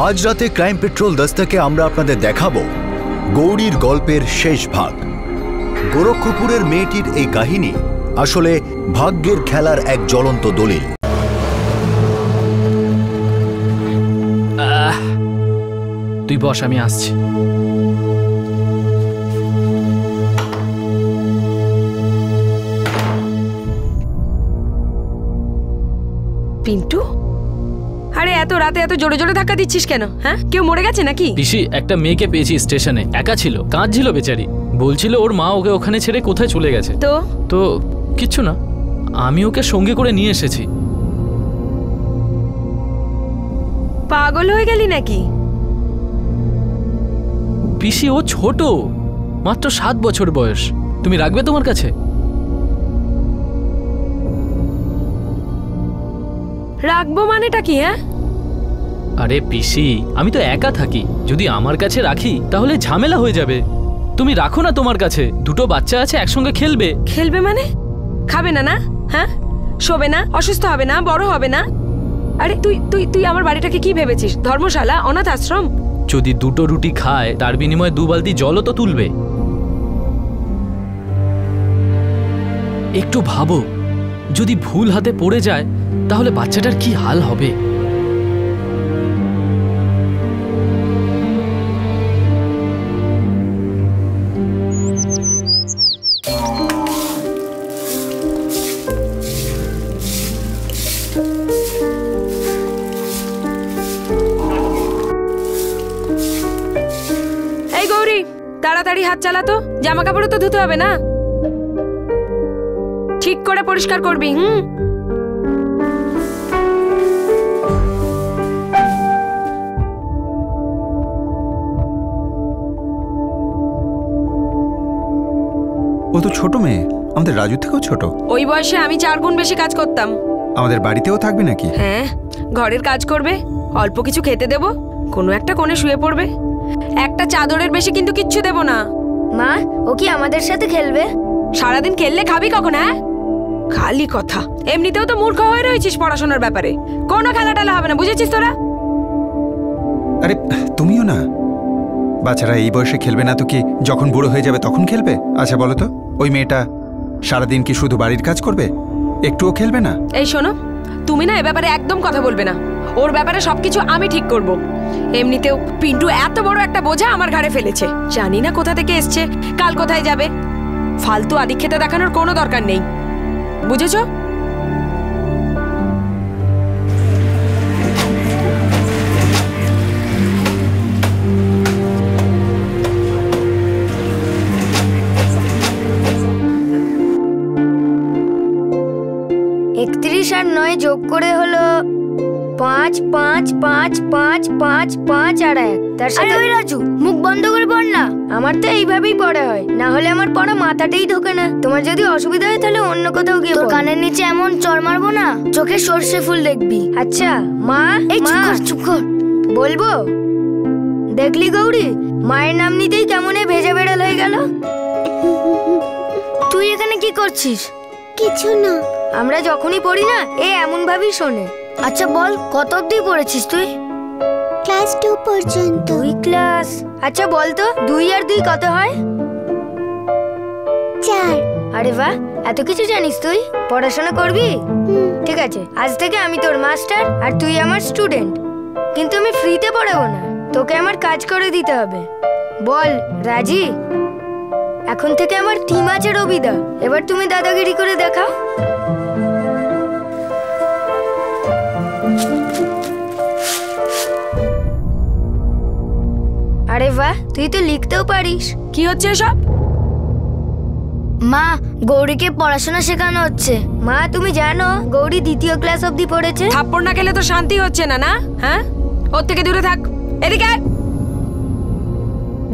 আজ রাতে crime petrol দস্তকে আমরা আপনাদের দেখাবো গৌরীর গল্পের শেষ ভাগ। গোরক্ষপুরের মেয়েটির এই কাহিনী আসলে ভাগ্যের খেলার এক জ্বলন্ত দলিল। তুই বস, আমি আসছি। পিন্টু, আরে এত রাতে এত জোরে জোরে ধাক্কা দিচ্ছিস কেন? হ্যাঁ, কেউ মরে গেছে নাকি? পিসি, একটা মেয়েকে পেয়েছি স্টেশনে, একা ছিল, কাঁদছিল বেচারি। বলছিল ওর মা ওকে ওখানে ছেড়ে কোথায় চলে গেছে। তো কিচ্ছু না, আমি ওকে সঙ্গে করে নিয়ে এসেছি। পাগল হয়ে গেলি নাকি? পিসি, ও ছোট, মাত্র 7 বছর বয়স। তুমি রাখবে তোমার কাছে? রাখবো মানেটা কি? হ্যাঁ, আরে পিসি, আমি তো একা থাকি, যদি আমার কাছে রাখি তাহলে ঝামেলা হয়ে যাবে। তুমি রাখো না তোমার কাছে, দুটো বাচ্চা আছে, একসঙ্গে খেলবে। খেলবে মানে? খাবে না? না, হ্যাঁ, শোবে না, অসুস্থ হবে না, বড় হবে না? আরে তুই তুই তুই আমার বাড়িটাকে কি ভেবেছিস? ধর্মশালা, অনাথ আশ্রম? যদি দুটো রুটি খায় তার বিনিময়ে 2 বালতি জলও তো তুলবে। একটু ভাবো, যদি ভুল হাতে পড়ে যায় তাহলে বাচ্চাটার কি হাল হবে? এই গৌরী, তাড়াতাড়ি হাত চালাতো, জামা কাপড়ও তো ধুতে হবে না? ঠিক করে পরিষ্কার করবি। ও তো ছোট মেয়ে, আমাদের রাজু থেকেও ছোট। ওই বয়সে আমি 4 গুণ বেশি কাজ করতাম। আমাদের বাড়িতেও থাকবে নাকি? হ্যাঁ, ঘরের কাজ করবে, অল্প কিছু খেতে দেব, কোনো একটা কোণে শুয়ে পড়বে, একটা চাদরের বেশি কিন্তু কিচ্ছু দেব না। মা, ও কি আমাদের সাথে খেলবে? সারাদিন খেললে খাবি কখন? হ্যাঁ, খালি কথা। এমনিতেও তো মূর্খ হয়ে রয়েছিস পড়াশোনার ব্যাপারে, কোনো খেলা টেলা হবে না, বুঝেছিস তোরা? আরে তুমিও না, বাচ্চারা এই বয়সে খেলবে না তো কি যখন বুড়ো হয়ে যাবে তখন খেলবে? আচ্ছা বলো তো, ওই মেয়েটা সারাদিন কি শুধু বাড়ির কাজ করবে, একটুও খেলবে না? এই শোনো, তুমি না এ ব্যাপারে একদম কথা বলবে না। ওর ব্যাপারে সবকিছু আমি ঠিক করব। এমনিতেও পিন্টু এত বড় একটা বোঝা আমার ঘাড়ে ফেলেছে, জানি না কোথা থেকে এসছে, কাল কোথায় যাবে। ফালতু আদিক্ষেতা দেখানোর কোনো দরকার নেই, বুঝেছো? আর 9 যোগ করে হলো 5 5 5 5 5 5 আর 1। তার সাথে ওই রাজু, মুখ বন্ধ করে পড় না। আমার তো এইভাবেই পড়া হয়, না হলে আমার পড়া মাথাতেই ঢোকে না। তোমার যদি অসুবিধা হয় তাহলে অন্য কোথাও গিয়ে তোর কানের নিচে এমন চড় মারবো না, চোখে সর্ষে ফুল দেখবি। আচ্ছা মা, এই চুপ কর, বলবো? দেখলি গৌরী, মায়ের নাম নিতেই কেমন ভেজা বেড়াল হয়ে গেল। তুই এখানে কি করছিস? কিছু না। আমরা যখনই পড়ি না এ এমন ভাবেই শোনে। আচ্ছা বল, কত অবধি পড়েছিস তুই? ক্লাস 2 পর্যন্ত। 2 ক্লাস? আচ্ছা বল তো, 2 আর 2 কত হয়? 4। আরে বাহ, এত কিছু জানিস তুই। পড়াশোনা করবি? ঠিক আছে, আজ থেকে আমি তোর মাস্টার আর তুই আমার স্টুডেন্ট। কিন্তু আমি ফ্রিতে পড়াবো না, তোকে আমার কাজ করে দিতে হবে। বল রাজি? এখন থেকে আমার টিম আছে রবিদা, এবার তুমি দাদাগিরি করে দেখাও। আরে বাহ, তুই তো লিখতেও পারিস। কি হচ্ছে এসব? মা, গৌরীকে পড়াশোনা শেখানো হচ্ছে। মা তুমি জানো গৌরী 2য় ক্লাস অবধি পড়েছে। থাপ্পড় না খেলে তো শান্তি হচ্ছে না, না? হ্যাঁ, ওর থেকে দূরে থাক। এদিকে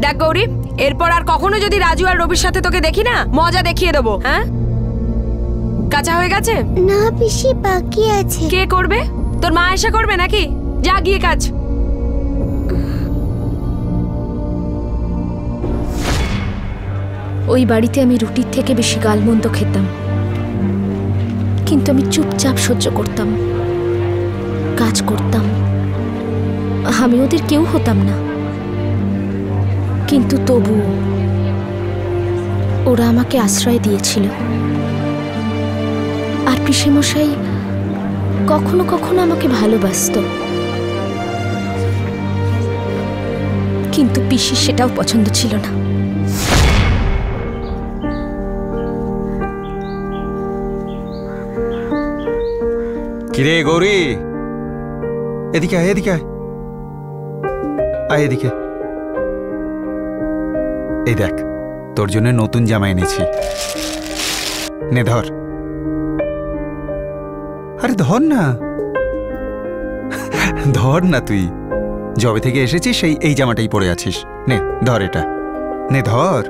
দেখ গৌরী, এরপর আর কখনো যদি রাজু আর রবির সাথে তোকে দেখি না, মজা দেখিয়ে দেবো। হ্যাঁ, কাঁচা হয়ে গেছে? না পিসি, বাকি আছে। কে করবে? তোর মা এসে করবে নাকি? যা গিয়ে কাজ। ওই বাড়িতে আমি রুটির থেকে বেশি গালমন্দ খেতাম, কিন্তু আমি চুপচাপ সহ্য করতাম, কাজ করতাম। আমি ওদের কেউ হতাম না, কিন্তু তবু ওরা আমাকে আশ্রয় দিয়েছিল। আর পিসেমশাই কখনো কখনো আমাকে ভালোবাসতো, কিন্তু পিসির সেটাও পছন্দ ছিল না। কিরে গৌরী, এদিকে আয়, এদিকে আয়, আয় এদিকে। এই দেখ, তোর জন্য নতুন জামা এনেছি, নে ধর। আরে ধর না, ধর না, তুই যবে থেকে এসেছিস এই জামাটাই পরে আছিস। নে ধর, এটা নে ধর।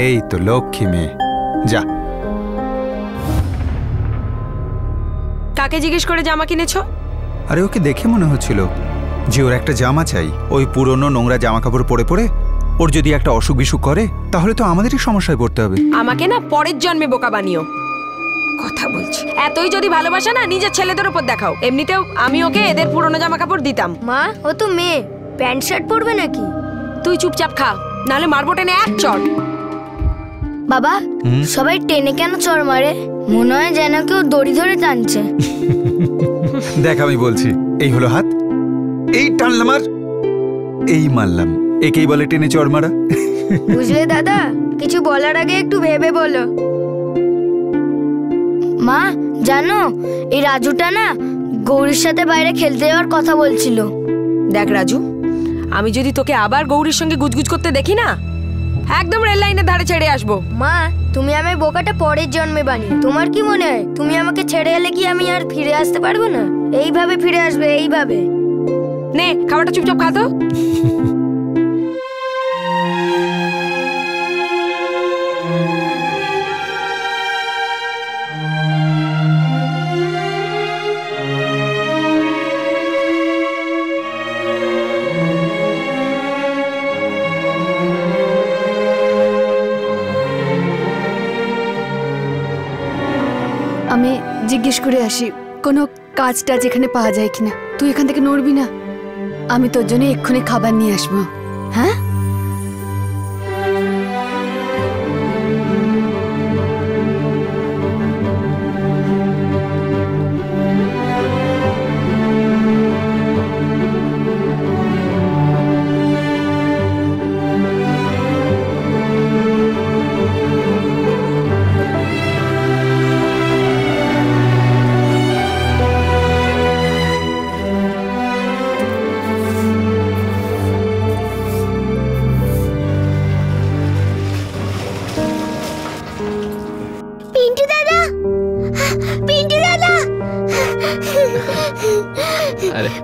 এই তো লক্ষ্মী মেয়ে, যা। কাকে জিজ্ঞেস করে জামা কিনেছো? আরে ওকে দেখে মনে হচ্ছিল যে ওর একটা জামা চাই। ওই পুরনো নোংরা জামা কাপড় পরে পরে ওর যদি একটা অসুখ বিসুখ করে তাহলে তো আমাদেরই সমস্যায় পড়তে হবে। আমাকে না পরের জন্মে বোকা বানিও। কথা বলছি, এতই যদি ভালোবাসা না নিজের ছেলেদের উপর দেখাও। এমনিতেও আমি ওকে এদের পুরনো জামা কাপড় দিতাম। মা, ও তো মেয়ে, প্যান্ট শার্ট পরবে নাকি? তুই চুপচাপ খা, নাহলে মারবো টেনে এক চট। বাবা, সবাই টেনে কেন চড় মারে? মনে হয় যেন কেউ দড়ি ধরে টানছে। দেখ, আমি বলছি, এই হলো হাত, এই টানলাম আর এই মারলাম, একেই বলে টেনে চড় মারা। বুঝলে দাদা, কিছু বলার আগে একটু ভেবে বলো। মা জানো, এই রাজুটা না গৌরীর সাথে বাইরে খেলতে যাওয়ার কথা বলছিল। দেখ রাজু, আমি যদি তোকে আবার গৌরীর সঙ্গে গুজগুজ করতে দেখি না, একদম রেল লাইনের ধারে ছেড়ে আসবো। মা, তুমি আমার বোকাটা পরের জন্মে বানিয়ে। তোমার কি মনে হয় তুমি আমাকে ছেড়ে এলে কি আমি আর ফিরে আসতে পারবো না? এইভাবে ফিরে আসবে, এইভাবে। নে খাবারটা চুপচাপ খা তো। আমি জিজ্ঞেস করে আসি কোনো কাজটা যেখানে পাওয়া যায় কিনা। তুই এখান থেকে নড়বি না, আমি তোর জন্য এক্ষুনি খাবার নিয়ে আসবো। হ্যাঁ,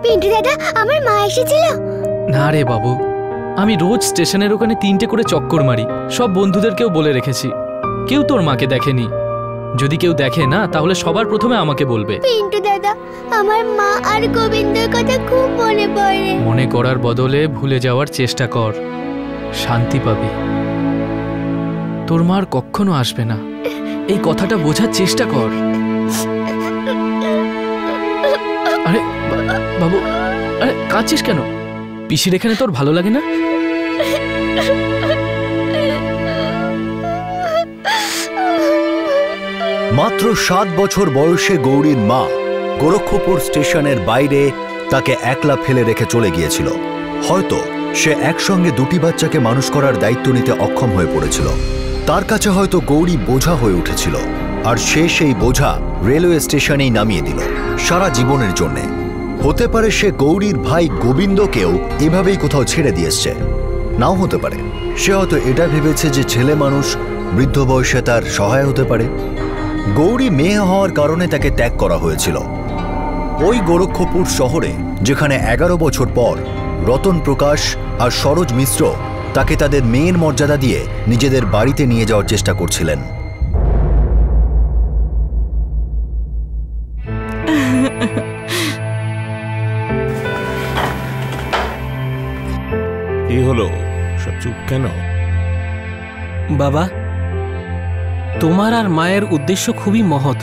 পিন্টু দাদা, আমার মা এসেছিল? না রে বাবু, আমি রোজ স্টেশনের ওখানে 3টে করে চক্কর মারি। সব বন্ধুদেরকেও বলে রেখেছি, কেউ তোর মাকে দেখেনি। যদি কেউ দেখে না তাহলে সবার প্রথমে আমাকে বলবে। পিন্টু দাদা, আমার মা আর গোবিন্দর কথা খুব মনে পড়ে। মনে করার বদলে ভুলে যাওয়ার চেষ্টা কর, শান্তি পাবি। তোর মা আর কখনো আসবে না, এই কথাটা বোঝার চেষ্টা কর। আরে বাবু, আরে কাঁদছিস কেন? পিসির এখানে তোর ভালো লাগে না? মাত্র 7 বছর বয়সে গৌরীর মা গোরক্ষপুর স্টেশনের বাইরে তাকে একলা ফেলে রেখে চলে গিয়েছিল। হয়তো সে একসঙ্গে 2টি বাচ্চাকে মানুষ করার দায়িত্ব নিতে অক্ষম হয়ে পড়েছিল। তার কাছে হয়তো গৌরী বোঝা হয়ে উঠেছিল, আর সে সেই বোঝা রেলওয়ে স্টেশনেই নামিয়ে দিল সারা জীবনের জন্যে। হতে পারে সে গৌরীর ভাই গোবিন্দকেও এভাবেই কোথাও ছেড়ে দিয়ে এসছে, নাও হতে পারে সে হয়তো এটা ভেবেছে যে ছেলে মানুষ বৃদ্ধ বয়সে তার সহায় হতে পারে। গৌরী মেয়ে হওয়ার কারণে তাকে ত্যাগ করা হয়েছিল। ওই গোরক্ষপুর শহরে, যেখানে 11 বছর পর রতন প্রকাশ আর সরোজ মিশ্র তাকে তাদের মেয়ের মর্যাদা দিয়ে নিজেদের বাড়িতে নিয়ে যাওয়ার চেষ্টা করছিলেন। কি হলো, সব চুপ কেন? বাবা, তোমার আর মায়ের উদ্দেশ্য খুবই মহৎ,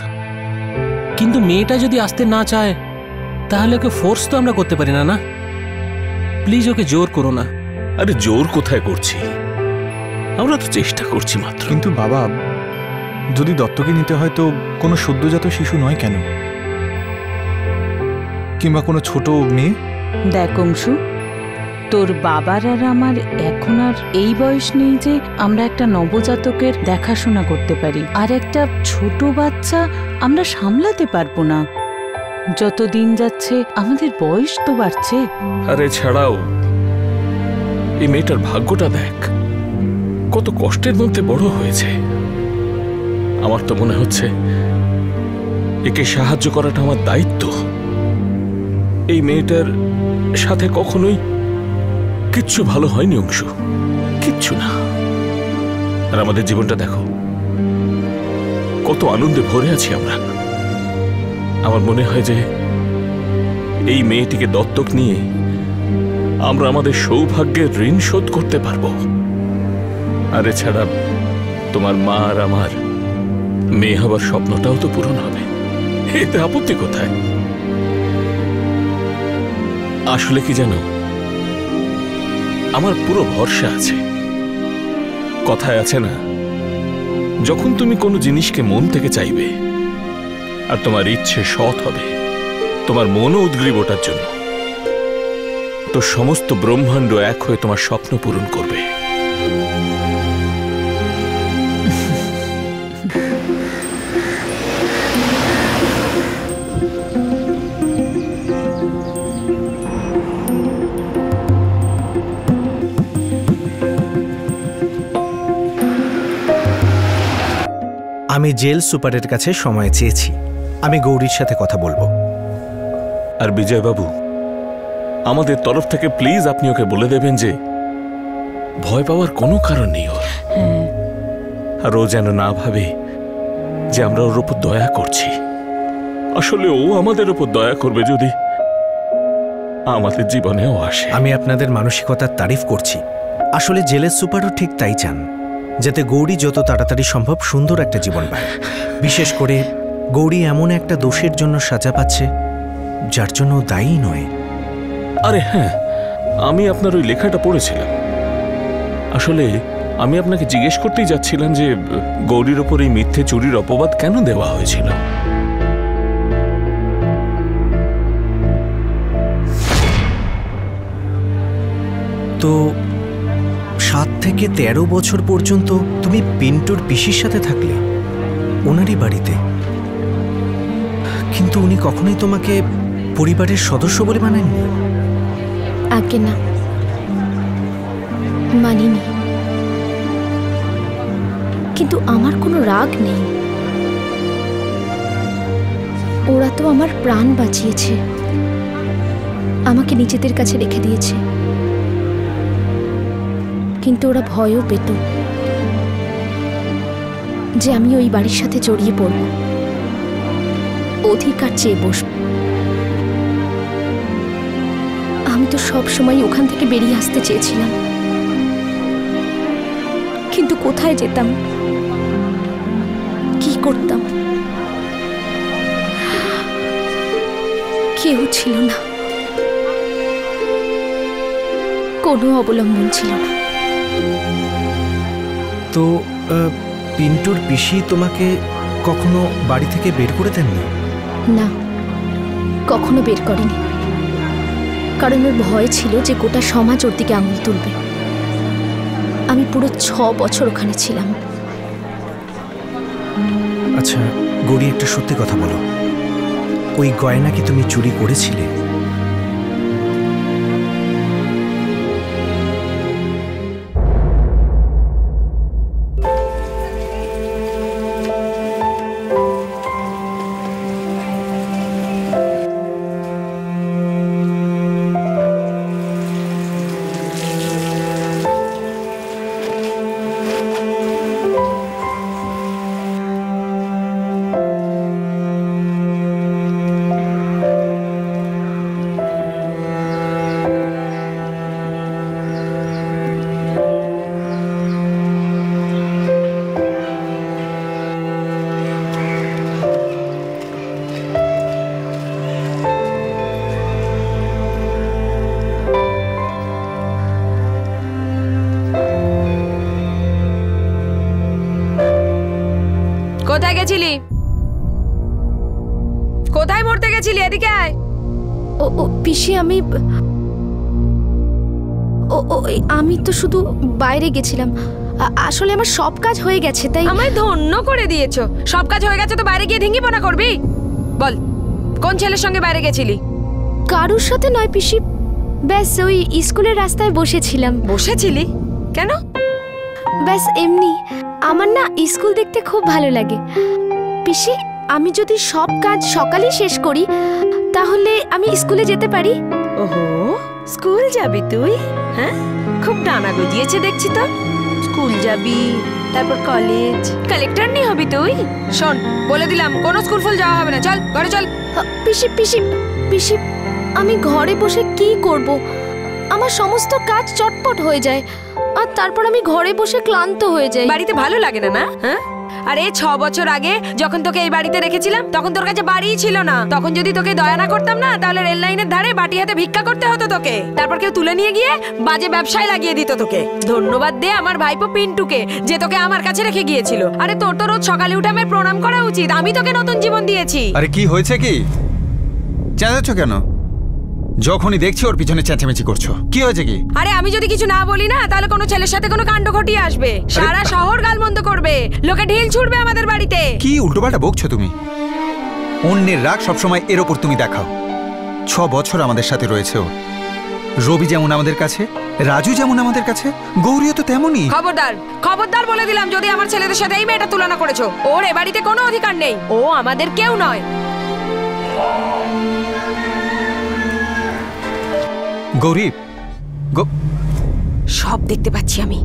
কিন্তু মেয়েটা যদি আসতে না চায় তাহলে ওকে ফোর্স তো আমরা করতে পারি না, না? প্লিজ ওকে জোর করো না। আরে জোর কোথায় করছি, আমরা তো চেষ্টা করছি মাত্র। কিন্তু বাবা, যদি দত্তকে নিতে হয় তো কোনো সদ্যজাত শিশু নয় কেন, কিংবা কোনো ছোট মেয়ে? দেখ অংশু, তোর বাবার আর আমার এখন আর এই বয়স নেই যে আমরা একটা নবজাতকের দেখাশোনা করতে পারি, আর একটা ছোট বাচ্চা আমরা সামলাতে পারবো না। যত দিন যাচ্ছে আমাদের বয়স তো বাড়ছে। আরে ছাড়াও, এই মেয়েটার ভাগ্যটা দেখ, কত কষ্টের মধ্যে বড় হয়েছে। আমার তো মনে হচ্ছে একে সাহায্য করাটা আমার দায়িত্ব। এই মেয়েটার সাথে কখনোই কিচ্ছু ভালো হয়নি অংশু, কিচ্ছু না। আর আমাদের জীবনটা দেখো, কত আনন্দে ভরে আছি আমরা। আমার মনে হয় যে এই মেয়েটিকে দত্তক নিয়ে আমরা আমাদের সৌভাগ্যের ঋণ শোধ করতে পারবো। আর এছাড়া তোমার মা আর আমার মেয়ে হবার স্বপ্নটাও তো পূরণ হবে, এতে আপত্তি কোথায়? আসলে কি জানো, আমার পুরো ভরসা আছে। কথায় আছে না, যখন তুমি কোনো জিনিসকে মন থেকে চাইবে আর তোমার ইচ্ছে সৎ হবে, তোমার মনও উদ্গ্রীব ওটার জন্য, তো সমস্ত ব্রহ্মাণ্ড এক হয়ে তোমার স্বপ্ন পূরণ করবে। আমি জেল সুপারের কাছে সময় চেয়েছি, আমি গৌরীর সাথে কথা বলবো। আর বিজয় বাবু, আমাদের তরফ থেকে প্লিজ আপনি ওকে বলে দেবেন যে ভয় পাওয়ার কোনো কারণ নেই ওর। আর ও যেন না ভাবে যে আমরা ওর উপর দয়া করছি। আসলে ও আমাদের উপর দয়া করবে যদি আমাদের জীবনেও আসে। আমি আপনাদের মানসিকতার তারিফ করছি। আসলে জেলের সুপারও ঠিক তাই চান, যাতে গৌরী যত তাড়াতাড়ি সম্ভব সুন্দর একটা জীবন পায়। বিশেষ করে গৌরী এমন একটা দোষের জন্য সাজা পাচ্ছে যার জন্য দায়ী নয়। আরে হ্যাঁ, আমি আপনার ওই লেখাটা পড়েছিলাম। আসলে আমি আপনাকে জিজ্ঞেস করতেই যাচ্ছিলাম যে গৌরীর ওপর এই মিথ্যে চুরির অপবাদ কেন দেওয়া হয়েছিল। তো 7 থেকে 13 বছর পর্যন্ত তুমি পিন্টুর পিসির সাথে থাকলে, ওনারই বাড়িতে, কিন্তু উনি কখনোই তোমাকে পরিবারের সদস্য বলে মানেননি? আগে না, মানিনি। কিন্তু আমার কোনো রাগ নেই, ওরা তো আমার প্রাণ বাঁচিয়েছে, আমাকে নিজেদের কাছে রেখে দিয়েছে। কিন্তু ওরা ভয়ও পেত যে আমি ওই বাড়ির সাথে জড়িয়ে পড়ব, অধিকার চেয়ে বসব। আমি তো সব সময় ওখান থেকে বেরিয়ে আসতে চেয়েছিলাম, কিন্তু কোথায় যেতাম, কি করতাম, কেউ ছিল না, কোনো অবলম্বন ছিল না। তো পিন্টুর পিসি তোমাকে কখনো বাড়ি থেকে বের করে দেননি? না, কখনো বের করেনি, কারণ ওর ভয় ছিল যে গোটা সমাজ ওর দিকে আঙুল তুলবে। আমি পুরো 6 বছর ওখানে ছিলাম। আচ্ছা গৌরী, একটা সত্যি কথা বলো, ওই গয়না কি তুমি চুরি করেছিলে? গেছিলি? কোথায় মরতে গেছিলি? এদিকে আয়। ও পিসি, আমি তো শুধু বাইরে গেছিলাম। আসলে আমার সব কাজ হয়ে গেছে, তাই। আমায় ধন্য করে দিয়েছো। সব কাজ হয়ে গেছে তো বাইরে গিয়ে ধিঙ্গিপনা করবি? বল, কোন ছেলের সঙ্গে বাইরে গেছিলি? কারুর সাথে নয় পিসি, ব্যাস ওই স্কুলের রাস্তায় বসেছিলাম। বসেছিলি কেন? ব্যাস এমনি। আমার না স্কুল দেখতে খুব ভালো লাগে পিসি। আমি যদি সব কাজ সকালেই শেষ করি তাহলে আমি স্কুলে যেতে পারি। ওহো, স্কুল যাবি তুই? হ্যাঁ, খুব ডানা গজিয়েছে দেখছি তো। স্কুল যাবি, তারপর কলেজ, কালেক্টর নি হবি তুই? শোন, বলে দিলাম কোনো স্কুল ফুল যাওয়া হবে না। চল ঘরে চল। পিসি পিসি পিসি, আমি ঘরে বসে কি করব? আমার সমস্ত কাজ চটপট হয়ে যায়, আর তারপর আমি ঘরে বসে ক্লান্ত হয়ে যাই। বাড়িতে ভালো লাগে না না? হ্যাঁ, আরে 6 বছর আগে যখন তোকে এই বাড়িতে রেখেছিলাম তখন তোর কাছে বাড়িই ছিল না। তখন যদি তোকে দয়া না করতাম না, তাহলে রেল লাইনের ধারে বাটি হাতে ভিক্ষা করতে হতো তোকে। তারপর কেউ তুলে নিয়ে গিয়ে বাজে ব্যবসায় লাগিয়ে দিত তোকে। ধন্যবাদ দে আমার ভাইপো পিন্টুকে, যে তোকে আমার কাছে রেখে গিয়েছিল। আরে তোর তো রোজ সকালে উঠে আমার প্রণাম করা উচিত। আমি তোকে নতুন জীবন দিয়েছি। আরে কি হয়েছে? কি চেঁচাচ্ছ কেন? যখনই দেখছি ওর পিছনে চেঁচামেচি করছো, কি হয়েছে কি? আরে আমি যদি কিছু না বলি না, তাহলে কোনো ছেলের সাথে কোনো কাণ্ড ঘটিয়ে আসবে, সারা শহর গালমন্দ করবে, লোকে ঢিল ছুড়বে আমাদের বাড়িতে। কি উল্টোপাল্টা বকছো তুমি? অন্যের রাগ সবসময় এর ওপর তুমি দেখাও। 6 বছর আমাদের সাথে রয়েছে ও। রবি যেমন আমাদের কাছে, রাজু যেমন আমাদের কাছে, গৌরীও তো তেমনই। খবরদার, খবরদার বলে দিলাম, যদি আমার ছেলেদের সাথে এই মেয়েটা তুলনা করেছো, ওর এ বাড়িতে কোনো অধিকার নেই। ও আমাদের কেউ নয়। গৌরী, সব দেখতে পাচ্ছি আমি।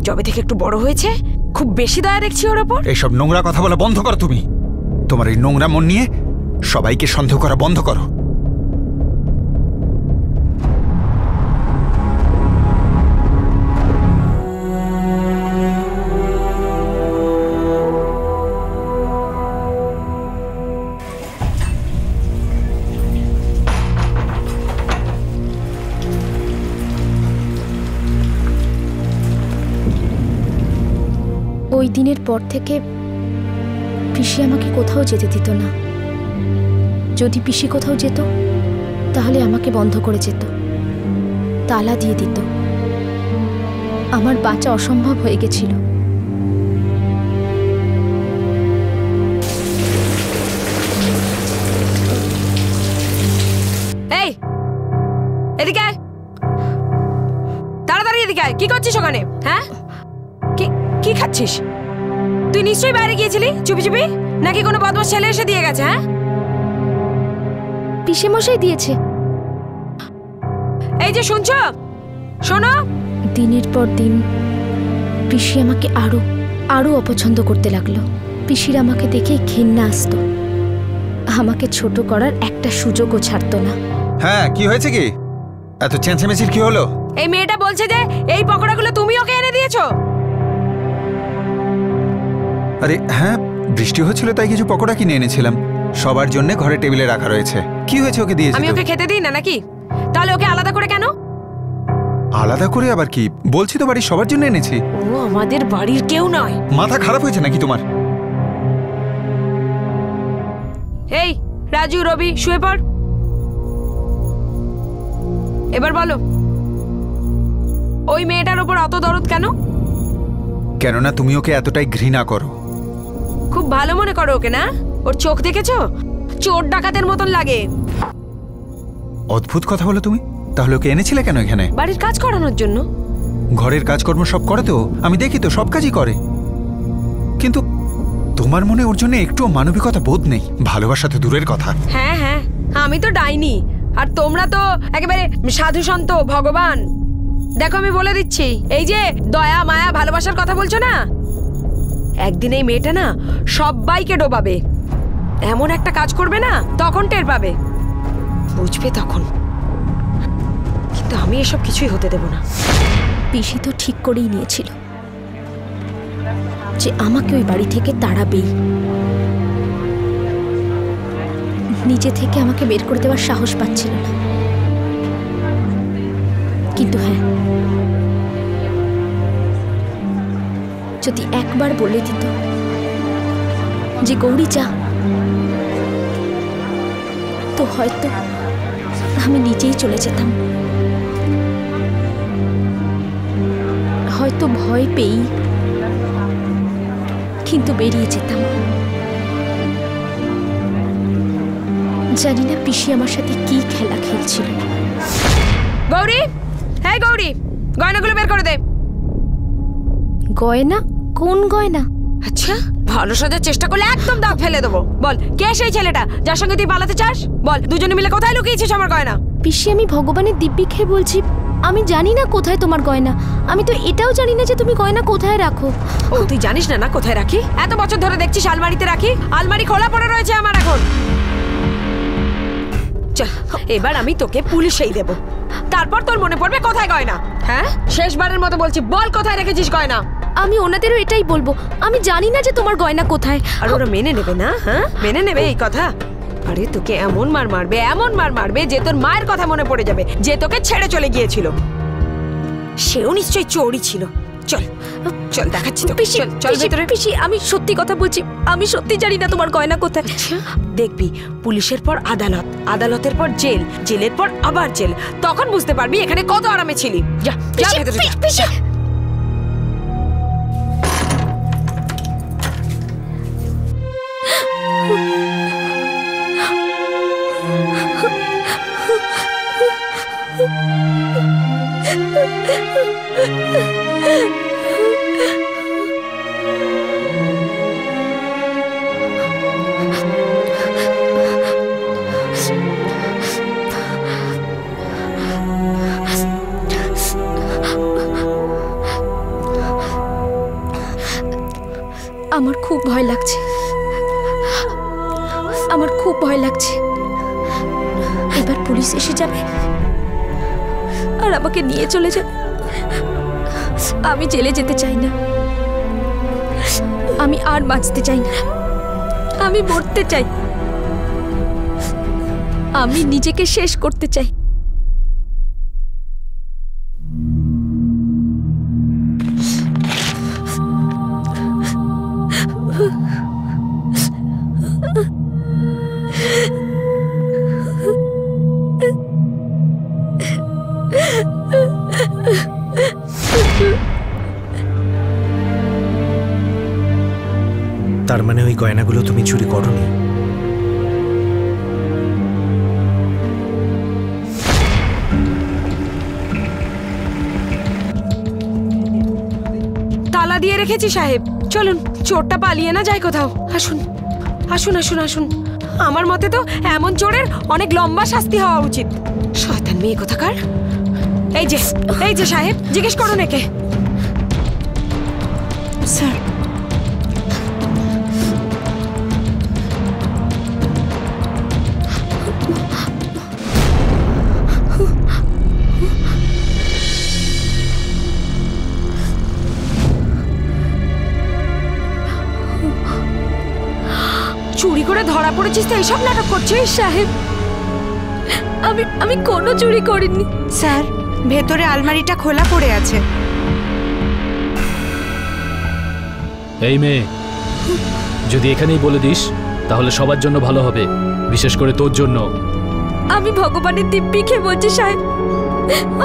যবে থেকে একটু বড় হয়েছে খুব বেশি দয়া দেখছি ওর ওপর। এইসব নোংরা কথা বলা বন্ধ করো তুমি। তোমার এই নোংরা মন নিয়ে সবাইকে সন্দেহ করা বন্ধ করো। ওই দিনের পর থেকে পিসি আমাকে কোথাও যেতে দিত না। যদি পিসি কোথাও যেত তাহলে আমাকে বন্ধ করে যেত, তালা দিয়ে দিত। আমার বাঁচা অসম্ভব হয়ে গেছিল। এই এদিকে আয়, তাড়াতাড়ি এদিকে আয়। কি করছিস ওখানে? হ্যাঁ, কি খাচ্ছিস? তুই নিশ্চয়ই বাইরে গিয়েছিলি চুপি চুপি, নাকি কোনো বদমাশ ছেলে এসে দিয়ে গেছে? হ্যাঁ, পিসে মশাই দিয়েছে। এই যে শুনছো, শোনো। দিনের পর দিন পিসি আমাকে আরো অপছন্দ করতে লাগলো। পিসির আমাকে দেখে ঘেন্না আসতো। আমাকে ছোট করার একটা সুযোগও ছাড়তো না। হ্যাঁ, কি হয়েছে? কি এত চেঁচামেচির কি হলো? এই মেয়েটা বলছে যে এই পকোড়াগুলো তুমি ওকে এনে দিয়েছো। আরে হ্যাঁ, বৃষ্টি হচ্ছিল তাই কিছু পকোড়া কিনে এনেছিলাম। সবার জন্য ঘরে টেবিলে রাখা রয়েছে। কি হয়েছে? ওকে দিয়েছি। আমি ওকে খেতে দিই না নাকি? তাহলে ওকে আলাদা করে কেন? আলাদা করে আবার কি? বলছি তো বাড়ির সবার জন্য এনেছি। ও আমাদের বাড়ির কেউ নয়। মাথা খারাপ হয়েছে নাকি তোমার? এই রাজু, রবি, শুয়ে পড়। এবার বলো, ওই মেয়েটার উপর অত দরদ কেন? কেননা তুমি ওকে এতটাই ঘৃণা করো। খুব ভালো মনে করো ওকে না? ওর চোখ দেখেছো? চোর ডাকাতের মতন লাগে। অদ্ভুত কথা বলো তুমি। তাহলে ওকে এনেছিলে কেন এখানে? বাড়ির কাজ করানোর জন্য। ঘরের কাজকর্ম সব করে তো, আমি দেখি তো সব কাজই করে। কিন্তু তোমার মনে ওর জন্য একটুও মানবিকতা বোধ নেই। ভালোবাসা তো দূরের কথা। হ্যাঁ হ্যাঁ, আমি তো ডাইনি, আর তোমরা তো একেবারে সাধু সন্ত ভগবান। দেখো আমি বলে দিচ্ছি, এই যে দয়া মায়া ভালোবাসার কথা বলছো না, একদিন এই মেয়েটা না সবাইকে ডোবাবে। এমন একটা কাজ করবে না, তখন টের পাবে, বুঝবে তখন। কিন্তু আমি এসব কিছুই হতে দেব না। পিসি তো ঠিক করেই নিয়েছিল যে আমাকে ওই বাড়ি থেকে তাড়াবেই। নিজে থেকে আমাকে বের করে দেওয়ার সাহস পাচ্ছিল না। কিন্তু হ্যাঁ, যদি একবার বলে দিত যে গৌরী যা, তো হয়তো আমি নিজেই চলে যেতাম, হয়তো ভয় পেয়েই, কিন্তু বেরিয়ে যেতাম। জানি না পিসি আমার সাথে কি খেলা খেলছিল। গৌরী, হ্যাঁ গৌরী, গয়নাগুলো বের করে দে। গয়না? কোন গয়না? আচ্ছা, ভালো সাজার চেষ্টা করলে একদম দাগ ফেলে দেবো। বল, কে সেই ছেলেটা যার সঙ্গে তুই পালাতে চাস? বল, দুজনে মিলে কোথায় লুকিয়েছিস আমার গয়না? পিসি, আমি ভগবানের দিব্যি খেয়ে বলছি, আমি জানি না কোথায় তোমার গয়না। আমি তো এটাও জানি না যে তুমি গয়না কোথায় রাখো। ও, তুই জানিস না? না কোথায় রাখি? এত বছর ধরে দেখছিস আলমারিতে রাখি। আলমারি খোলা পড়ে রয়েছে আমার এখন। এবার আমি তোকে পুলিশেই দেব, তারপর তোর মনে পড়বে কোথায় গয়না। হ্যাঁ, শেষবারের মতো বলছি, বল কোথায় রেখেছিস গয়না? আমি ওনাদেরও এটাই বলবো, আমি জানি না যে তোমার গয়না কোথায়। আর ওরা মেনে নেবে না? হ্যাঁ, মেনে নেবে এই কথা? আরে তোকে এমন মার মারবে, এমন মার মারবে যে তোর মায়ের কথা মনে পড়ে যাবে, যে তোকে ছেড়ে চলে গিয়েছিল। সেও নিশ্চয়ই চোরই ছিল। চল চল, দেখাচ্ছি তো। পিসি, চল ভেতরে। পিসি, আমি সত্যি কথা বলছি, আমি সত্যি জানি না তোমার গয়না কোথায়। দেখবি, পুলিশের পর আদালত, আদালতের পর জেল, জেলের পর আবার জেল, তখন বুঝতে পারবি এখানে কত আরামে ছিলি। যা যা ভেতরে যা। আমার খুব ভয় লাগছে, আমার খুব ভয় লাগছে। এবার পুলিশ এসে যাবে আর আমাকে নিয়ে চলে যাবে। আমি জেলে যেতে চাই না, আমি আর বাঁচতে চাই না, আমি মরতে চাই, আমি নিজেকে শেষ করতে চাই। তার মানে ওই গয়নাগুলো তুমি চুরি করোনি? তালা দিয়ে রেখেছি সাহেব। চলুন, চোরটা পালিয়ে না যায় কোথাও। আসুন আসুন আসুন আসুন। আমার মতে তো এমন চোরের অনেক লম্বা শাস্তি হওয়া উচিত। শয়তান মেয়ে কোথাকার। এই যে সাহেব, জিজ্ঞেস করুন একে। স্যার, চুরি করে ধরা পড়েছিস তো এইসব নাটক করছিস? সাহেব, আমি কোনো চুরি করিনি। স্যার, ভেতরে আলমারিটা খোলা পড়ে আছে। এই মেয়ে, যদি এখানেই বলে দিস তাহলে সবার জন্য ভালো হবে, বিশেষ করে তোর জন্য। আমি ভগবানের দিব্যি খেয়ে বলছি সাহেব,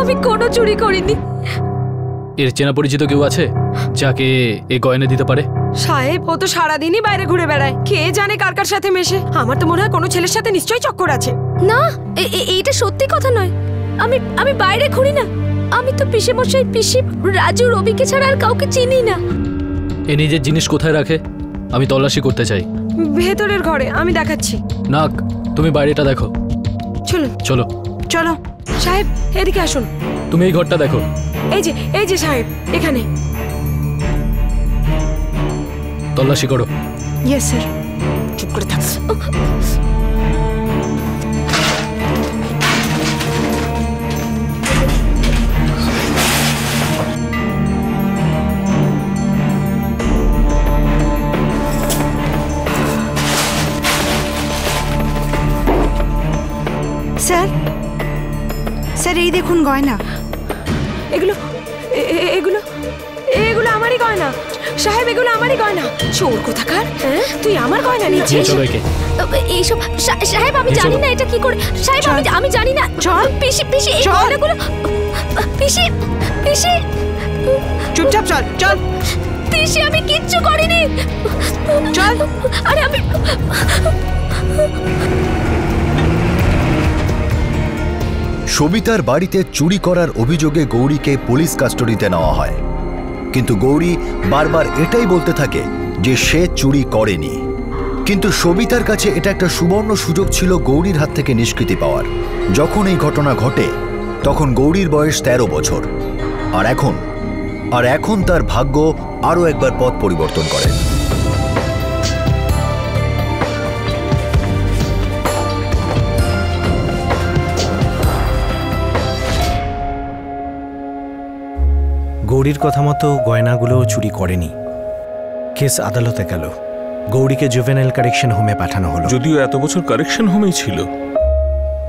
আমি কোনো চুরি করিনি। এর চেনা পরিচিত কেউ আছে যাকে এই গয়না দিতে পারে? সাহেব, ও তো সারাদিনই বাইরে ঘুরে বেড়ায়, কে জানে কার কার সাথে মেশে। আমার তো মনে হয় কোনো ছেলের সাথে নিশ্চয়ই চক্কর আছে। না, এইটা সত্যি কথা নয়। আমি বাইরে ঘুরি না। আমি তো পিসে মশাই, পিসি, রাজু, রবিকে ছাড়া আর কাউকে চিনি না। এ নিজের জিনিস কোথায় রাখে আমি তল্লাশি করতে চাই। ভেতরের ঘরে, আমি দেখাচ্ছি। না, তুমি বাইরেটা দেখো। চলুন। চলো চলো। সাহেব, এদিকে আসুন। তুমি এই ঘরটা দেখো। এই যে সাহেব, এখানে তল্লাশি করো। Yes sir. চুপ করে থাক। স্যার, স্যার এই দেখুন গয়না। এগুলো এগুলো এগুলো আমারই গয়না। সাহেব এগুলো আমারই গয়না। চোর কোথাকার, হ্যাঁ তুই আমার গয়না নিচ্ছিস? এইসব সাহেব আমি জানি না এটা কি করে। সাহেব আমি জানি না। চল পিসি পিসি এই গয়নাগুলো পিসি পিসি চুপচাপ চল চল। পিসি আমি কিচ্ছু করিনি। চল। আরে আমি সবিতার বাড়িতে চুরি করার অভিযোগে গৌরীকে পুলিশ কাস্টাডিতে নেওয়া হয়, কিন্তু গৌরী বারবার এটাই বলতে থাকে যে সে চুরি করেনি। কিন্তু সবিতার কাছে এটা একটা সুবর্ণ সুযোগ ছিল গৌরীর হাত থেকে নিষ্কৃতি পাওয়ার। যখন এই ঘটনা ঘটে তখন গৌরীর বয়স 13 বছর, আর এখন তার ভাগ্য আরও একবার পথ পরিবর্তন করে। গৌরীর কথা মতো গয়নাগুলো চুরি করেনি। কেস আদালতে গেল, গৌরীকে জুভেনাইল কারেকশন হোমে পাঠানো হলো। যদিও এত বছর কারেকশন হোমেই ছিল,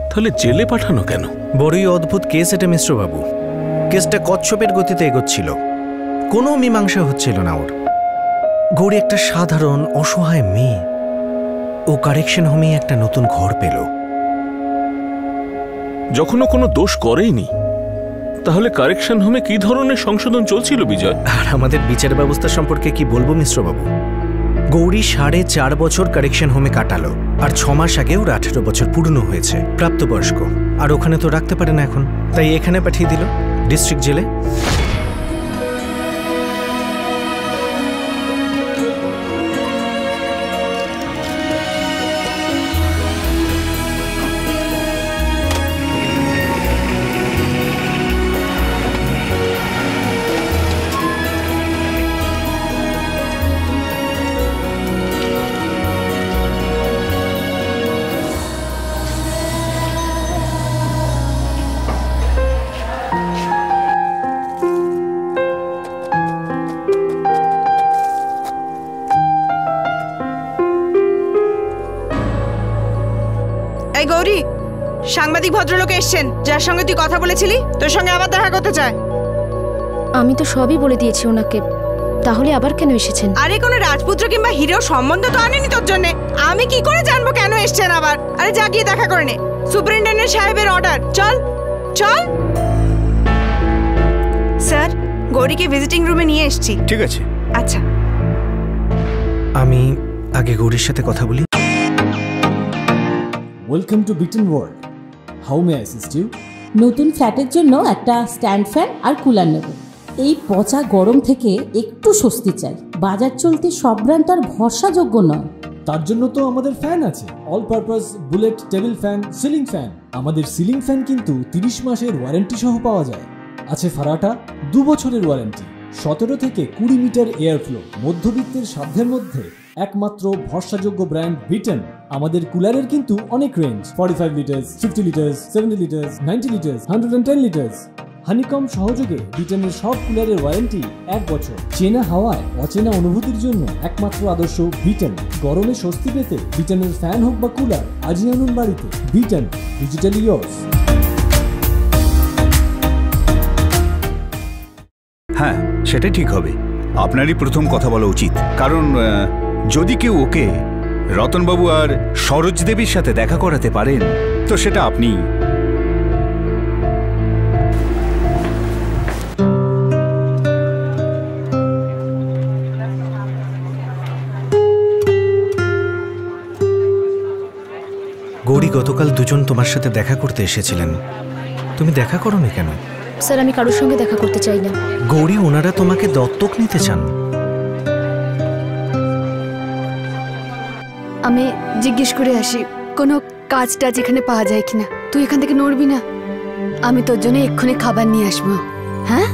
তাহলে জেলে পাঠানো কেন? বড়ই অদ্ভুত কেস এটা মিশ্রবাবু। কেসটা কচ্ছপের গতিতে এগোচ্ছিল, কোনো মীমাংসা হচ্ছিল না ওর। গৌরী একটা সাধারণ অসহায় মেয়ে, ও কারেকশন হোমেই একটা নতুন ঘর পেল। যখনও কোনো দোষ করেইনি, তাহলে কারেকশন হোমে কি ধরনের সংশোধন চলছিল বিজয়? আর আমাদের বিচার ব্যবস্থা সম্পর্কে কি বলবো মিশ্রবাবু? গৌরী 4.5 বছর কারেকশন হোমে কাটালো, আর 6 মাস আগে ওর 18 বছর পূর্ণ হয়েছে, প্রাপ্তবয়স্ক। আর ওখানে তো রাখতে পারে না এখন, তাই এখানে পাঠিয়ে দিল ডিস্ট্রিক্ট জেলে। এই গৌরী, সাংবাদিক ভদ্রলোক এসছেন, যার সঙ্গে তুই কথা বলেছিলি, তোর সঙ্গে আবার দেখা করতে চায়। আমি তো সবই বলে দিয়েছি ওনাকে, তাহলে আবার কেন এসেছেন? আরে কোনো রাজপুত্র কিংবা হিরোর সম্বন্ধ তো আনেনি তোর জন্য। আমি কি করে জানবো কেন এসছেন আবার? আরে যা গিয়ে দেখা করে নে। সুপারিনটেন্ডেন্ট সাহেবের অর্ডার। চল চল। স্যার, গৌরীকে ভিজিটিং রুমে নিয়ে এসেছি। ঠিক আছে। আচ্ছা, আমি আগে গৌরীর সাথে কথা বলি। Welcome to Bitan world. How may I assist you? নতুন ফ্ল্যাটের জন্য একটা স্ট্যান্ড ফ্যান আর কুলার নেব। এই পচা গরম থেকে একটু স্বস্তি চাই। বাজার চলতে সব ব্র্যান্ড তো আর ভরসাযোগ্য নয়। তার জন্য তো আমাদের ফ্যান আছে, all purpose bullet table fan, ceiling fan. আমাদের সিলিং ফ্যান কিন্তু 30 মাসের ওয়ারেন্টি সহ পাওয়া যায়। আছে ফারাটা 2 বছরের ওয়ারেন্টি, 17 থেকে 20 মিটার এয়ার ফ্লো, মধ্যবিত্তের সাধ্যের মধ্যে একমাত্র ভরসাযোগ্য ব্র্যান্ড বিটন। আমাদের কুলারের কিন্তু অনেক range, 45 litres, 50 litres, 70 litres, 90 litres, 110 litres. Honeycomb সহযোগে বিটনের সব কুলারের ওয়ারেন্টি 1 বছর। চেনা হাওয়ায় অচেনা অনুভূতির জন্য একমাত্র আদর্শ বিটন। গরমে স্বস্তি পেতে বিটনের ফ্যান হোক বা কুলার, আজই আনুন বাড়িতে। Vuitton, digitally yours. হ্যাঁ, সেটা ঠিক হবে। আপনারই প্রথম কথা বলা উচিত, কারণ যদি কেউ ওকে রতনবাবু আর সরোজ দেবীর সাথে দেখা করাতে পারেন তো সেটা আপনি। গৌরী, গতকাল দুজন তোমার সাথে দেখা করতে এসেছিলেন, তুমি দেখা করোনি কেন? স্যার, আমি কারোর সঙ্গে দেখা করতে চাই না। গৌরী, ওনারা তোমাকে দত্তক নিতে চান। আমি জিজ্ঞেস করে আসি কোনো কাজটা যেখানে পাওয়া যায় কিনা। তুই এখান থেকে নড়বি না, আমি তোর জন্য এক্ষুনি খাবার নিয়ে আসবো। হ্যাঁ,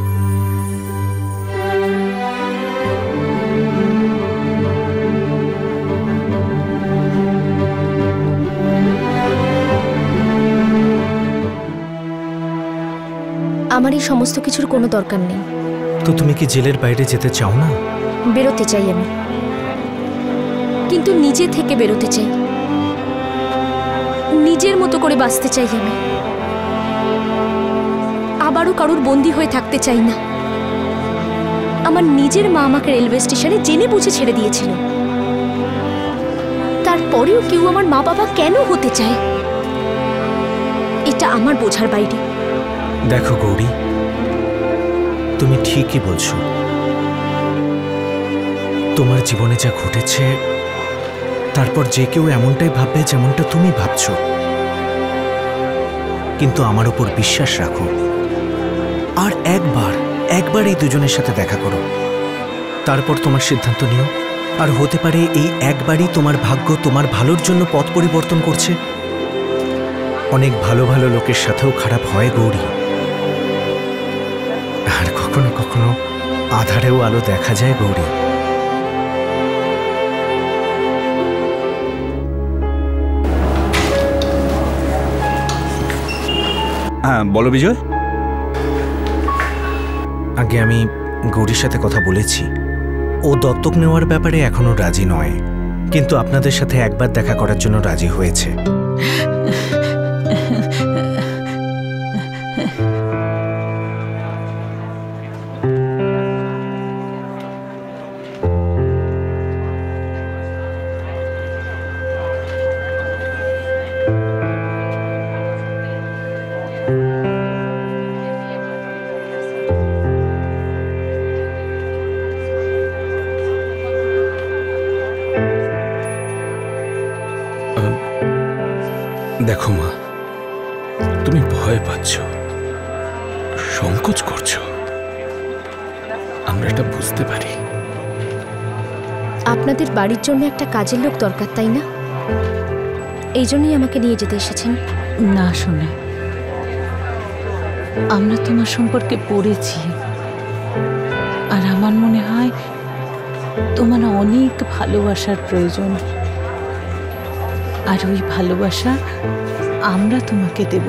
আমার এই সমস্ত কিছুর কোনো দরকার নেই। তো তুমি কি জেলের বাইরে যেতে চাও না? বেরোতে চাই আমি, কিন্তু নিজে থেকে বেরোতে চাই, নিজের মতো করে বাঁচতে চাই আমি। আবারও কারুর বন্দী হয়ে থাকতে চাই না। আমার নিজের মা আমাকে রেলওয়ে স্টেশনে জেনে বুঝে ছেড়ে দিয়েছিল। তারপরেও কেউ আমার মা বাবা কেন হতে চায়, এটা আমার বোঝার বাইরে। দেখো গৌরী, তুমি ঠিকই বলছো। তোমার জীবনে যা ঘটেছে, তারপর যে কেউ এমনটাই ভাববে যেমনটা তুমি ভাবছো। কিন্তু আমার উপর বিশ্বাস রাখো, আর একবার এই দুজনের সাথে দেখা করো, তারপর তোমার সিদ্ধান্ত নিও। আর হতে পারে এই একবারই তোমার ভাগ্য তোমার ভালোর জন্য পথ পরিবর্তন করছে। অনেক ভালো ভালো লোকের সাথেও খারাপ হয় গৌরী, আর কখনো কখনো আধারেও আলো দেখা যায় গৌরী। হ্যাঁ বলো বিজয়। আগে আমি গৌরীর সাথে কথা বলেছি, ও দত্তক নেওয়ার ব্যাপারে এখনো রাজি নয়, কিন্তু আপনাদের সাথে একবার দেখা করার জন্য রাজি হয়েছে। দেখো মা, তুমি ভয় পাচ্ছ, সংকোচ করছো, আমরা এটা বুঝতে পারি। আপনাদের বাড়ির জন্য একটা কাজের লোক দরকার, তাই না? এই জন্যই আমাকে নিয়ে যেতে এসেছেন। না শোনা, আমরা তোমার সম্পর্কে পড়েছি, আর আমার মনে হয় তোমার অনেক ভালোবাসার প্রয়োজন, আর ওই ভালোবাসা আমরা তোমাকে দেব।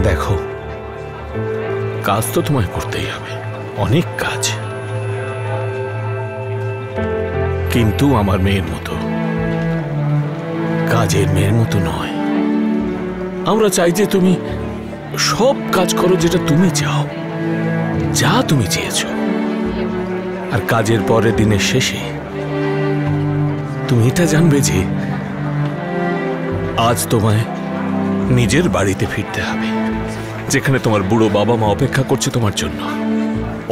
দেখো, কাজ তো তোমায় করতেই হবে, অনেক কাজ, কিন্তু আমার মেয়ের মতো, কাজের মেয়ের মতো নয়। আমরা চাই যে তুমি সব কাজ করো যেটা তুমি চাও, যা তুমি চেয়েছো, আর কাজের পরের দিনের শেষে তুমি এটা জানবে যে আজ তোমায় নিজের বাড়িতে ফিরতে হবে, যেখানে তোমার বুড়ো বাবা মা অপেক্ষা করছে তোমার জন্য,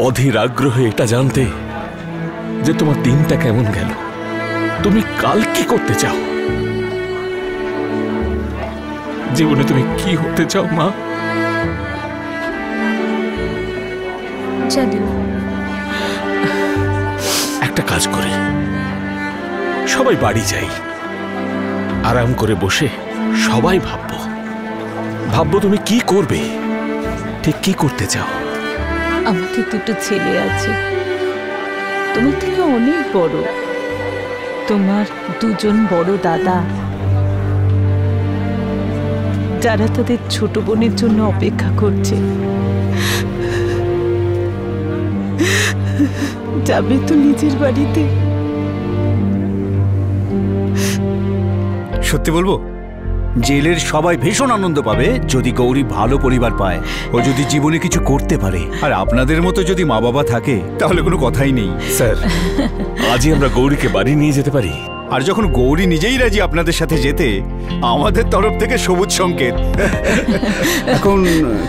অধীর আগ্রহে এটা জানতে যে তোমার দিনটা কেমন গেল, তুমি কাল কি করতে চাও, জীবনে তুমি কি হতে চাও মা। একটা কাজ করি, সবাই বাড়ি যাই, আরাম করে বসে সবাই ভাববো তুমি কি করবে, ঠিক কি করতে চাও। আমাদের দুটো ছেলে আছে, তোমার থেকে অনেক বড়, তোমার দুজন বড় দাদা, যারা তাদের ছোট বোনের জন্য অপেক্ষা করছে। যাবে তো নিজের বাড়িতে। সত্যি বলবো, জেলের সবাই ভীষণ আনন্দ পাবে যদি গৌরী ভালো পরিবার পায়, ও যদি জীবনে কিছু করতে পারে, আর আপনাদের মতো যদি মা বাবা থাকে তাহলে কোনো কথাই নেই। স্যার, আজই আমরা গৌরীকে বাড়ি নিয়ে যেতে পারি। আর যখন গৌরী নিজেই রাজি আপনাদের সাথে যেতে, আমাদের তরফ থেকে সবুজ সংকেত। এখন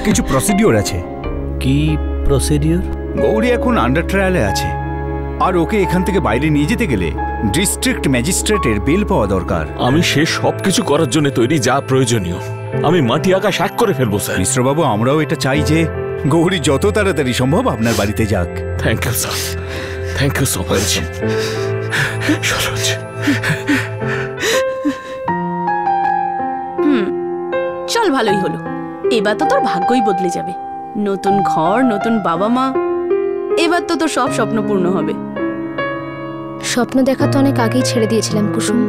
কিছু প্রসিডিওর আছে। কি প্রসিডিওর? গৌরী এখন আন্ডার ট্রায়ালে আছে, আর ওকে এখান থেকে বাইরে নিয়ে যেতে গেলে ডিস্ট্রিক্ট ম্যাজিস্ট্রেটের বেল পাওয়া দরকার। আমি সে সবকিছু করার জন্য তৈরি যা প্রয়োজনীয়। আমি মাটি আকাশ এক করে ফেলবো স্যার। মিশ্রবাবু, আমরাও এটা চাই যে গৌরী যত তাড়াতাড়ি সম্ভব আপনার বাড়িতে যাক। Thank you sir, thank you so much. Saroj, চল, ভালোই হলো। এবার তো তোর ভাগ্যই বদলে যাবে। নতুন ঘর, নতুন বাবা মা, এবার তো তোর সব স্বপ্ন পূর্ণ হবে। স্বপ্ন দেখা তো অনেক আগেই ছেড়ে দিয়েছিলাম কুসুম,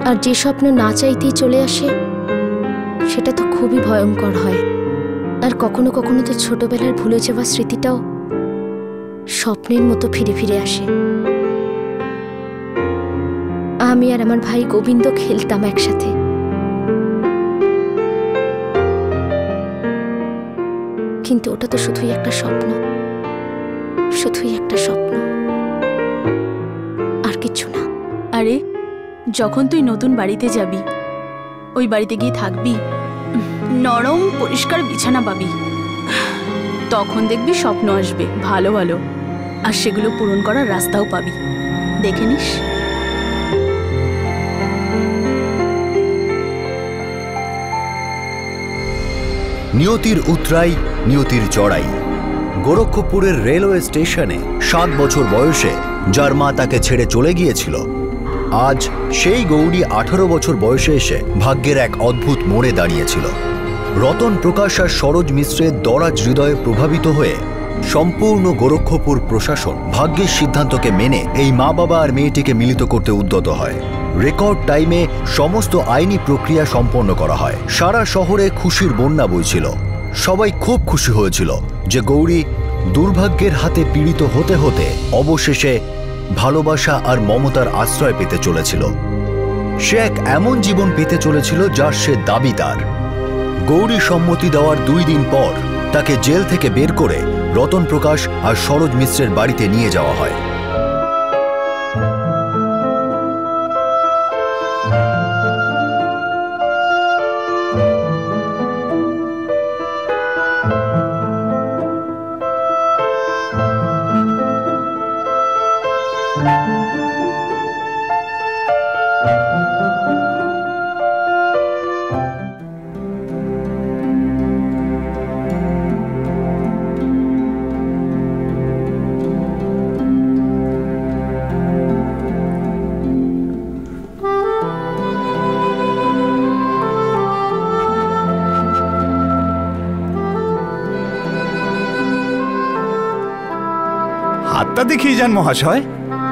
আর যে স্বপ্ন না চাইতেই চলে আসে সেটা তো খুবই ভয়ঙ্কর হয়। আর কখনো কখনো তো ছোটবেলার ভুলে যাওয়া স্মৃতিটাও স্বপ্নের মতো ফিরে ফিরে আসে। আমি আর আমার ভাই গোবিন্দ খেলতাম একসাথে, কিন্তু ওটা তো শুধুই একটা স্বপ্ন, শুধুই একটা স্বপ্ন, আর কিছু না। আরে যখন তুই নতুন বাড়িতে যাবি, ওই বাড়িতে গিয়ে থাকবি, নরম পরিষ্কার বিছানা পাবি, তখন দেখবি স্বপ্ন আসবে ভালো ভালো, আর সেগুলো পূরণ করার রাস্তাও পাবি। দেখে নিস। নিয়তির উতরাই, নিয়তির চড়াই। গোরক্ষপুরের রেলওয়ে স্টেশনে 7 বছর বয়সে যার মা তাকে ছেড়ে চলে গিয়েছিল, আজ সেই গৌরী 18 বছর বয়সে এসে ভাগ্যের এক অদ্ভুত মোড়ে দাঁড়িয়েছিল। রতন প্রকাশ আর সরোজ মিশ্রের দরাজ হৃদয়ে প্রভাবিত হয়ে সম্পূর্ণ গোরক্ষপুর প্রশাসন ভাগ্যের সিদ্ধান্তকে মেনে এই মা বাবা আর মেয়েটিকে মিলিত করতে উদ্যত হয়। রেকর্ড টাইমে সমস্ত আইনি প্রক্রিয়া সম্পন্ন করা হয়। সারা শহরে খুশির বন্যা বইছিল। সবাই খুব খুশি হয়েছিল যে গৌরী দুর্ভাগ্যের হাতে পীড়িত হতে হতে অবশেষে ভালোবাসা আর মমতার আশ্রয় পেতে চলেছিল। সে এক এমন জীবন পেতে চলেছিল যার সে দাবিদার। গৌরী সম্মতি দেওয়ার 2 দিন পর তাকে জেল থেকে বের করে রতন প্রকাশ আর সরোজ মিশ্রের বাড়িতে নিয়ে যাওয়া হয়। হাতটা দেখিয়ে যান মহাশয়,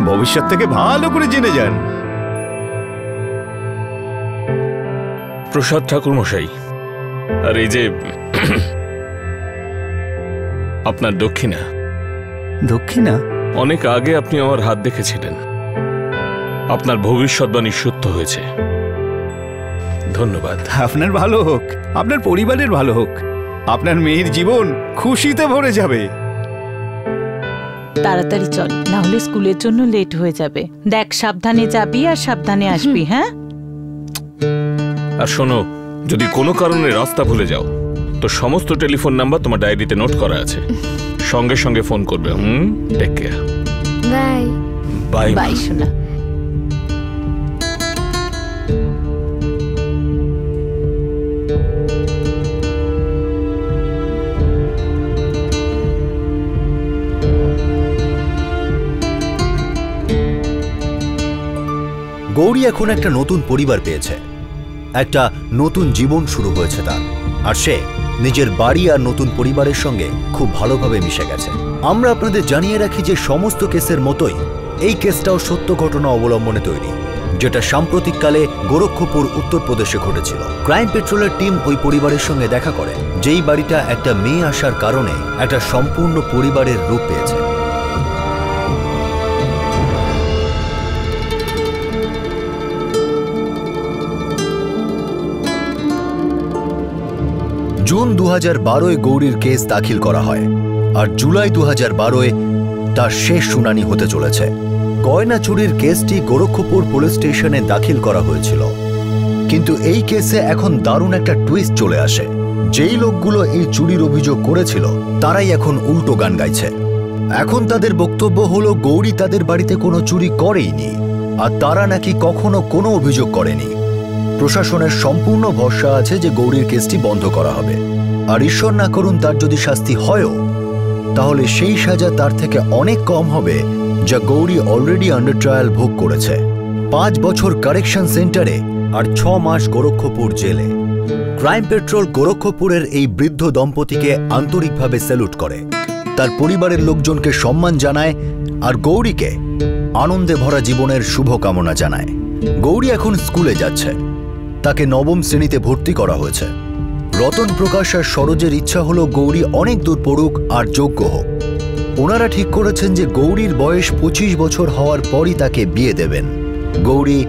ভবিষ্যৎ থেকে ভালো করে জেনে যান। প্রসাদ ঠাকুর মশাই, আর এই যে আপনার দক্ষিণা। দক্ষিণা? অনেক আগে আপনি আমার হাত দেখেছিলেন, আপনার ভবিষ্যৎবাণী সত্য হয়েছে। ধন্যবাদ। আপনার ভালো হোক, আপনার পরিবারের ভালো হোক, আপনার মেয়ের জীবন খুশিতে ভরে যাবে। তাড়াতাড়ি চল, না হলে স্কুলের জন্য লেট হয়ে যাবে। দেখ, সাবধানে যাবি আর সাবধানে আসবি। হ্যাঁ, আর শোনো, যদি কোনো কারণে রাস্তা ভুলে যাও তো সমস্ত টেলিফোন নাম্বার তোমার ডায়েরিতে নোট করা আছে, সঙ্গে সঙ্গে ফোন করবে। Take care. Bye bye bye সোনা। গৌরী এখন একটা নতুন পরিবার পেয়েছে, একটা নতুন জীবন শুরু হয়েছে তার, আর সে নিজের বাড়ি আর নতুন পরিবারের সঙ্গে খুব ভালোভাবে মিশে গেছে। আমরা আপনাদের জানিয়ে রাখি যে সমস্ত কেসের মতোই এই কেসটাও সত্য ঘটনা অবলম্বনে তৈরি, যেটা সাম্প্রতিককালে গোরক্ষপুর উত্তরপ্রদেশে ঘটেছিল। ক্রাইম পেট্রোলের টিম ওই পরিবারের সঙ্গে দেখা করে, যেই বাড়িটা একটা মেয়ে আসার কারণে একটা সম্পূর্ণ পরিবারের রূপ পেয়েছে। জুন 2012 গৌরীর কেস দাখিল করা হয়, আর জুলাই 2012 তার শেষ শুনানি হতে চলেছে। গয়না চুরির কেসটি গোরক্ষপুর পুলিশ স্টেশনে দাখিল করা হয়েছিল, কিন্তু এই কেসে এখন দারুণ একটা টুইস্ট চলে আসে। যেই লোকগুলো এই চুরির অভিযোগ করেছিল তারাই এখন উল্টো গান গাইছে। এখন তাদের বক্তব্য হলো গৌরী তাদের বাড়িতে কোনো চুরি করেইনি, আর তারা নাকি কখনো কোনো অভিযোগ করেনি। প্রশাসনের সম্পূর্ণ ভরসা আছে যে গৌরীর কেসটি বন্ধ করা হবে, আর ঈশ্বর না করুন তার যদি শাস্তি হয়ও, তাহলে সেই সাজা তার থেকে অনেক কম হবে যা গৌরী অলরেডি আন্ডার ট্রায়াল ভোগ করেছে। 5 বছর কারেকশন সেন্টারে আর 6 মাস গোরক্ষপুর জেলে। ক্রাইম পেট্রোল গোরক্ষপুরের এই বৃদ্ধ দম্পতিকে আন্তরিকভাবে স্যালুট করে, তার পরিবারের লোকজনকে সম্মান জানায়, আর গৌরীকে আনন্দে ভরা জীবনের শুভকামনা জানায়। গৌরী এখন স্কুলে যাচ্ছে, তাকে 9ম শ্রেণীতে ভর্তি করা হয়েছে। রতন প্রকাশ আর সরোজের ইচ্ছা হলো গৌরী অনেক দূর পড়ুক আর যোগ্য হোক। ওনারা ঠিক করেছেন যে গৌরীর বয়স 25 বছর হওয়ার পরই তাকে বিয়ে দেবেন। গৌরী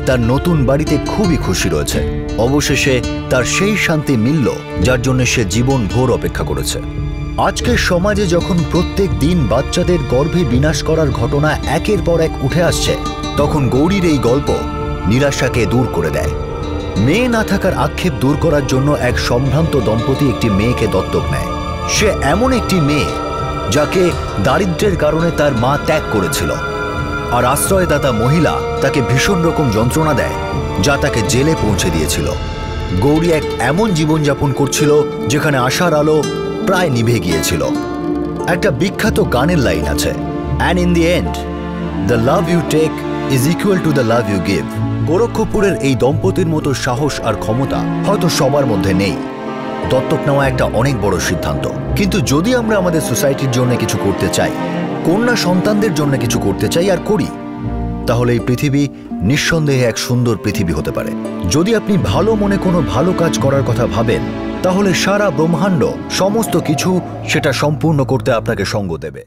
তার নতুন বাড়িতে খুবই খুশি রয়েছে। অবশেষে তার সেই শান্তি মিলল যার জন্য সে জীবন ভোর অপেক্ষা করেছে। আজকের সমাজে যখন প্রত্যেক দিন বাচ্চাদের গর্ভে বিনাশ করার ঘটনা একের পর এক উঠে আসছে, তখন গৌরীর এই গল্প নিরাশাকে দূর করে দেয়। মেয়ে না থাকার আক্ষেপ দূর করার জন্য এক সম্ভ্রান্ত দম্পতি একটি মেয়েকে দত্তক নেয়। সে এমন একটি মেয়ে যাকে দারিদ্র্যের কারণে তার মা ত্যাগ করেছিল, আর আশ্রয়দাতা মহিলা তাকে ভীষণ রকম যন্ত্রণা দেয় যা তাকে জেলে পৌঁছে দিয়েছিল। গৌরী এক এমন জীবনযাপন করছিল যেখানে আশার আলো প্রায় নিভে গিয়েছিল। একটা বিখ্যাত গানের লাইন আছে, and in the end the love you take is equal to the love you give. গোরক্ষপুরের এই দম্পতির মতো সাহস আর ক্ষমতা হয়তো সবার মধ্যে নেই। দত্তক নেওয়া একটা অনেক বড় সিদ্ধান্ত, কিন্তু যদি আমরা আমাদের সোসাইটির জন্য কিছু করতে চাই, কন্যা সন্তানদের জন্য কিছু করতে চাই আর করি, তাহলে এই পৃথিবী নিঃসন্দেহে এক সুন্দর পৃথিবী হতে পারে। যদি আপনি ভালো মনে কোনো ভালো কাজ করার কথা ভাবেন, তাহলে সারা ব্রহ্মাণ্ড সমস্ত কিছু সেটা সম্পূর্ণ করতে আপনাকে সঙ্গ দেবে।